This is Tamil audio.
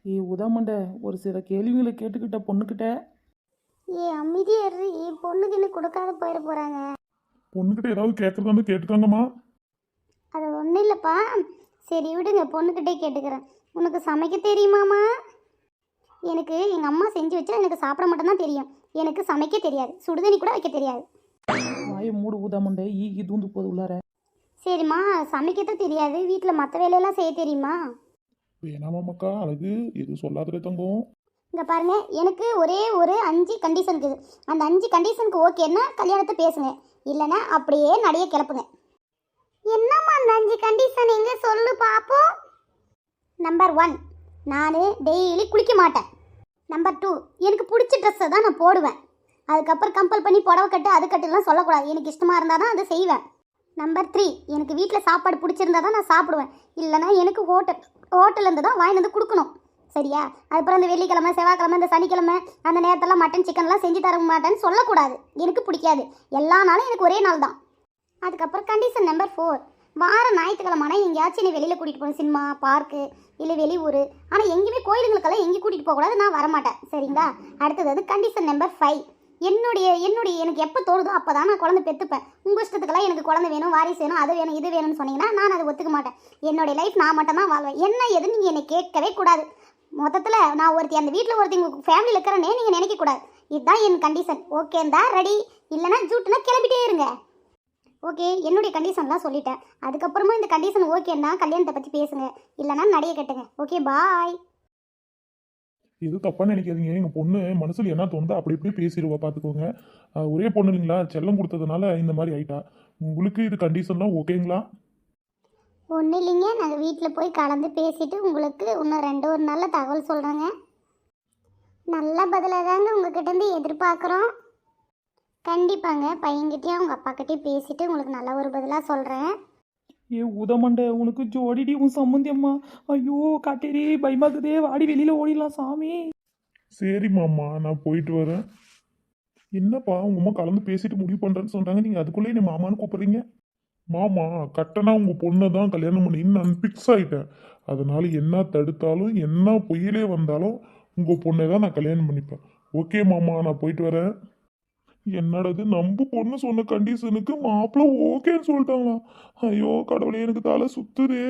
உதாமண்ட ஒரு சில கேள்விகளை கேட்டுக்கிட்ட பொண்ணுக்கிட்ட. அமைதியா இரு. பொண்ணுக்கு இன்னும் கொடுக்காத போயிட போறாங்க. பொண்ணுகிட்ட ஏதாவது கேட்கறதா கேட்டுக்காங்கம்மா. அது ஒன்றும் இல்லைப்பா. சரி விடுங்க, பொண்ணுக்கிட்டே கேட்டுக்கிறேன். உனக்கு சமைக்க தெரியுமாம்மா? எனக்கு எங்கள் அம்மா செஞ்சு வச்சா எனக்கு சாப்பிட மட்டும்தான் தெரியும். எனக்கு சமைக்க தெரியாது, சுடுதண்ணி கூட வைக்க தெரியாது. வாயை மூடு ஊதாமண்டை, ஈகி தூந்து போது உள்ளார. சரிம்மா, சமைக்கத்தான் தெரியாது, வீட்டில் மற்ற வேலையெல்லாம் செய்ய தெரியுமா? வேணாமாக்கா, அழகு எது சொல்லாதே தங்கம். இங்கே பாருங்க, எனக்கு ஒரே ஒரு 5 கண்டிஷன் இருக்குது. அந்த 5 கண்டிஷனுக்கு ஓகேன்னா கல்யாணத்தை பேசுங்க, இல்லைன்னா அப்படியே நடைய கிளப்புங்க. என்னம்மா அந்த 5 கண்டிஷன் எங்கே சொல்லு பார்ப்போம். நம்பர் 1, நான் டெய்லி குளிக்க மாட்டேன். நம்பர் 2, எனக்கு பிடிச்ச ட்ரெஸ்ஸை தான் நான் போடுவேன். அதுக்கப்புறம் கம்பல் பண்ணி புடவை கட்டு அது கட்டுலாம் சொல்லக்கூடாது, எனக்கு இஷ்டமாக இருந்தால் தான் அதை செய்வேன். நம்பர் 3, எனக்கு வீட்டில் சாப்பாடு பிடிச்சிருந்தா தான் நான் சாப்பிடுவேன், இல்லைனா எனக்கு ஹோட்டல்லேருந்து தான் வாங்கி வந்து கொடுக்கணும். சரியா? அதுக்கப்புறம் இந்த வெள்ளிக்கிழமை செவ்வாய்க்கிழமை இந்த சனிக்கிழமை அந்த நேரத்தெல்லாம் மட்டன் சிக்கன்லாம் செஞ்சு தர மாட்டேன்னு சொல்லக்கூடாது, எனக்கு பிடிக்காது. எல்லா நாளும் எனக்கு ஒரே நாள் தான். அதுக்கப்புறம் கண்டிஷன் நம்பர் 4, வார ஞாயிற்றுக்கிழமை எங்கேயாச்சும் நீ வெளியில் கூட்டிகிட்டு போகணும், சினிமா பார்க்கு இல்லை வெளியூர். ஆனால் எங்கேயுமே கோயிலுங்களுக்கெல்லாம் எங்கேயும் கூட்டிகிட்டு போகக்கூடாது, நான் வரமாட்டேன். சரிங்களா? அடுத்தது வந்து கண்டிஷன் நம்பர் 5, என்னுடைய எனக்கு எப்போ தோணுதோ அப்போ தான் நான் குழந்தை பெற்றுப்பேன். உங்கள் இஷ்டத்துக்கெல்லாம் எனக்கு குழந்தை வேணும், வாரிசு வேணும், அது வேணும், இது வேணும்னு சொன்னீங்கன்னா நான் அதை ஒத்துக்க மாட்டேன். என்னுடைய லைஃப் நான் மட்டும் தான் வாழ்வேன். என்ன எதுன்னு நீங்கள் என்னை கேட்கவே கூடாது. மொத்தத்தில் நான் ஒருத்தி அந்த வீட்டில் ஒருத்தி உங்கள் ஃபேமிலியில் இருக்கிறனே நீங்கள் நினைக்கக்கூடாது. இதுதான் என் கண்டிஷன். ஓகே இருந்தா ரெடி, இல்லைனா ஜூட்டுனா கிளம்பிட்டே இருங்க. ஓகே, என்னுடைய கண்டிஷன்லாம் சொல்லிட்டேன். அதுக்கப்புறமா இந்த கண்டிஷன் ஓகேன்னா கல்யாணத்தை பற்றி பேசுங்க, இல்லைனா நடைய கட்டுங்க. ஓகே, பாய். எது தப்பா நினைக்காதீங்க, எங்கள் பொண்ணு மனசில் என்ன தோணுதோ அப்படி இப்படி பேசிடுவா, பார்த்துக்கோங்க. ஒரே பொண்ணு இல்லைங்களா, செல்லம் கொடுத்ததுனால இந்த மாதிரி ஆயிட்டா. உங்களுக்கு இது கண்டிஷன்லாம் ஓகேங்களா? ஒன்றும் இல்லைங்க, நாங்கள் வீட்டில் போய் கலந்து பேசிட்டு உங்களுக்கு இன்னும் 2 நல்ல தகவல் சொல்கிறேங்க. நல்ல பதிலாக தாங்க உங்ககிட்டேருந்து எதிர்பார்க்குறோம். கண்டிப்பாங்க, பையன்கிட்டயும் அவங்க அப்பாக்கிட்டையும் பேசிட்டு உங்களுக்கு நல்ல ஒரு பதிலாக சொல்கிறேன். ஊதாமண்டை, உனக்கு ஜோடிடி உன் சம்மந்தியம்மா. ஐயோ காட்டேரி பயமாக்குதே, வாடி வெளியில் ஓடிடலாம் சாமி. சரி மாமா, நான் போயிட்டு வரேன். என்னப்பா உங்க அம்மா கலந்து பேசிட்டு முடிவு பண்றேன்னு சொல்றாங்க, நீங்க அதுக்குள்ளே நீ மாமான்னு கூப்பிடுறீங்க? மாமா, கட்டணா உங்க பொண்ணை தான் கல்யாணம் பண்ணின்னு நான் ஃபிக்ஸ் ஆயிட்டேன். அதனால என்ன தடுத்தாலும் என்ன பொய்யிலே வந்தாலும் உங்க பொண்ணை தான் நான் கல்யாணம் பண்ணிப்பேன். ஓகே மாமா, நான் போயிட்டு வரேன். என்னடது, நம்ம பொண்ணு சொன்ன கண்டிஷனுக்கு மாப்பிள்ள ஓகேன்னு சொல்லிட்டாங்களா? ஐயோ கடவுளே, எனக்கு தலை சுத்துதே.